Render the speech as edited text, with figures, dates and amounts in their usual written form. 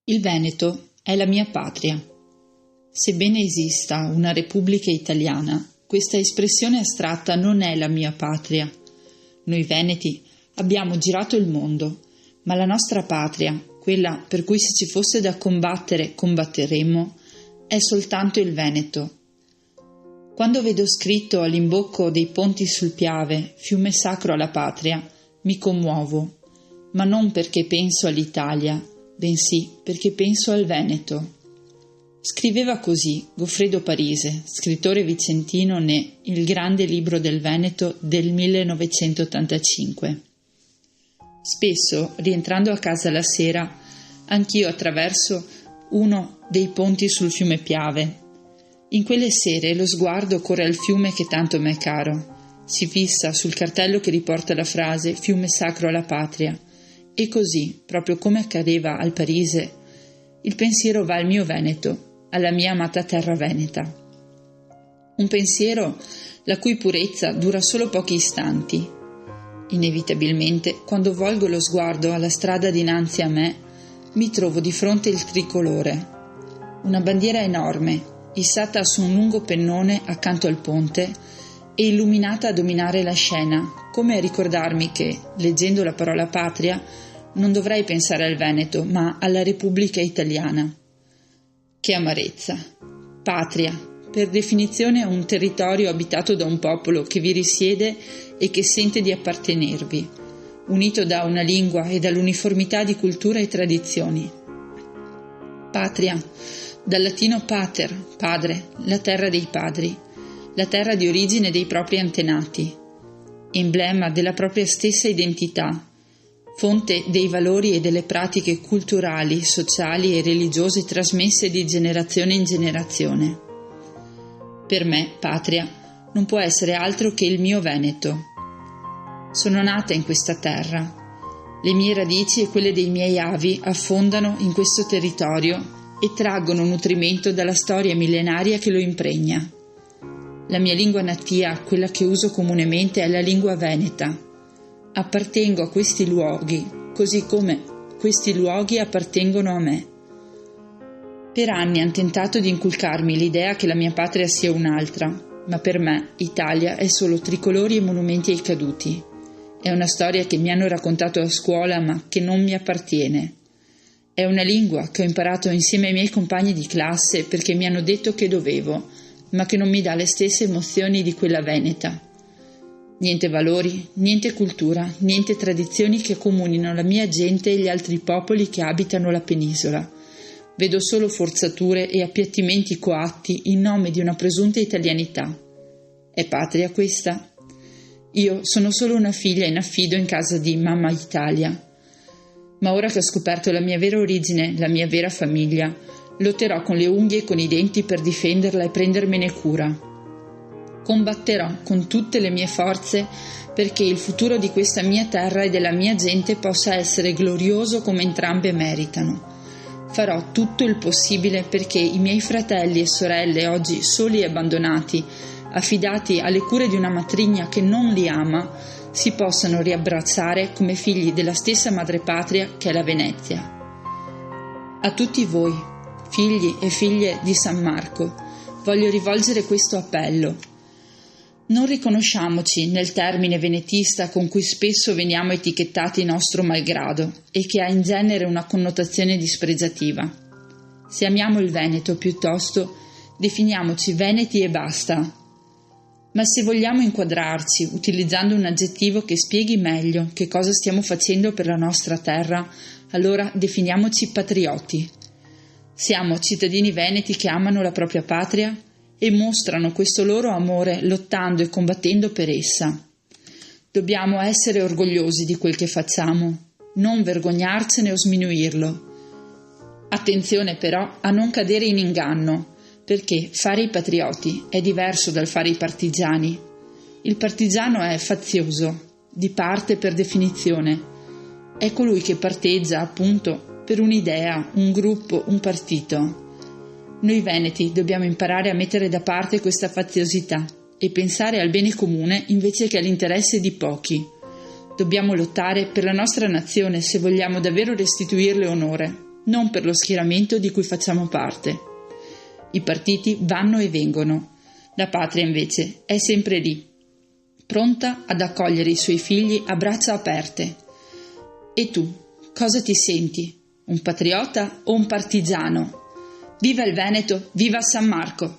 Il Veneto è la mia patria. Sebbene esista una Repubblica Italiana, questa espressione astratta non è la mia patria. Noi veneti abbiamo girato il mondo, ma la nostra patria, quella per cui se ci fosse da combattere combatteremmo, è soltanto il Veneto. Quando vedo scritto all'imbocco dei ponti sul Piave, fiume sacro alla patria, mi commuovo, ma non perché penso all'Italia, bensì perché penso al Veneto. Scriveva così Goffredo Parise, scrittore vicentino ne Il grande libro del Veneto del 1985. Spesso, rientrando a casa la sera, anch'io attraverso uno dei ponti sul fiume Piave. In quelle sere lo sguardo corre al fiume che tanto m'è caro, si fissa sul cartello che riporta la frase «Fiume sacro alla patria», e così, proprio come accadeva al Parise, il pensiero va al mio Veneto, alla mia amata terra veneta. Un pensiero la cui purezza dura solo pochi istanti. Inevitabilmente, quando volgo lo sguardo alla strada dinanzi a me, mi trovo di fronte il tricolore. Una bandiera enorme, issata su un lungo pennone accanto al ponte e illuminata a dominare la scena, come a ricordarmi che, leggendo la parola patria, non dovrei pensare al Veneto, ma alla Repubblica Italiana. Che amarezza! Patria, per definizione, è un territorio abitato da un popolo che vi risiede e che sente di appartenervi, unito da una lingua e dall'uniformità di cultura e tradizioni. Patria, dal latino pater, padre, la terra dei padri, la terra di origine dei propri antenati, emblema della propria stessa identità, fonte dei valori e delle pratiche culturali, sociali e religiose trasmesse di generazione in generazione. Per me, patria non può essere altro che il mio Veneto. Sono nata in questa terra. Le mie radici e quelle dei miei avi affondano in questo territorio e traggono nutrimento dalla storia millenaria che lo impregna. La mia lingua natia, quella che uso comunemente, è la lingua veneta. Appartengo a questi luoghi, così come questi luoghi appartengono a me. Per anni hanno tentato di inculcarmi l'idea che la mia patria sia un'altra, ma per me Italia è solo tricolori e monumenti ai caduti. È una storia che mi hanno raccontato a scuola ma che non mi appartiene. È una lingua che ho imparato insieme ai miei compagni di classe perché mi hanno detto che dovevo, ma che non mi dà le stesse emozioni di quella veneta. Niente valori, niente cultura, niente tradizioni che accomunino la mia gente e gli altri popoli che abitano la penisola. Vedo solo forzature e appiattimenti coatti in nome di una presunta italianità. È patria questa? Io sono solo una figlia in affido in casa di Mamma Italia. Ma ora che ho scoperto la mia vera origine, la mia vera famiglia, lotterò con le unghie e con i denti per difenderla e prendermene cura. Combatterò con tutte le mie forze perché il futuro di questa mia terra e della mia gente possa essere glorioso come entrambe meritano. Farò tutto il possibile perché i miei fratelli e sorelle, oggi soli e abbandonati, affidati alle cure di una matrigna che non li ama, si possano riabbracciare come figli della stessa madrepatria che è la Venezia. A tutti voi, figli e figlie di San Marco, voglio rivolgere questo appello. Non riconosciamoci nel termine venetista con cui spesso veniamo etichettati nostro malgrado e che ha in genere una connotazione dispregiativa. Se amiamo il Veneto, piuttosto, definiamoci veneti e basta. Ma se vogliamo inquadrarci utilizzando un aggettivo che spieghi meglio che cosa stiamo facendo per la nostra terra, allora definiamoci patrioti. Siamo cittadini veneti che amano la propria patria e mostrano questo loro amore lottando e combattendo per essa. Dobbiamo essere orgogliosi di quel che facciamo, non vergognarcene o sminuirlo. Attenzione però a non cadere in inganno, perché fare i patrioti è diverso dal fare i partigiani. Il partigiano è fazioso, di parte per definizione. È colui che parteggia, appunto, per un'idea, un gruppo, un partito. Noi veneti dobbiamo imparare a mettere da parte questa faziosità e pensare al bene comune invece che all'interesse di pochi. Dobbiamo lottare per la nostra nazione se vogliamo davvero restituirle onore, non per lo schieramento di cui facciamo parte. I partiti vanno e vengono, la patria invece è sempre lì, pronta ad accogliere i suoi figli a braccia aperte. E tu, cosa ti senti? Un patriota o un partigiano? Viva il Veneto, viva San Marco!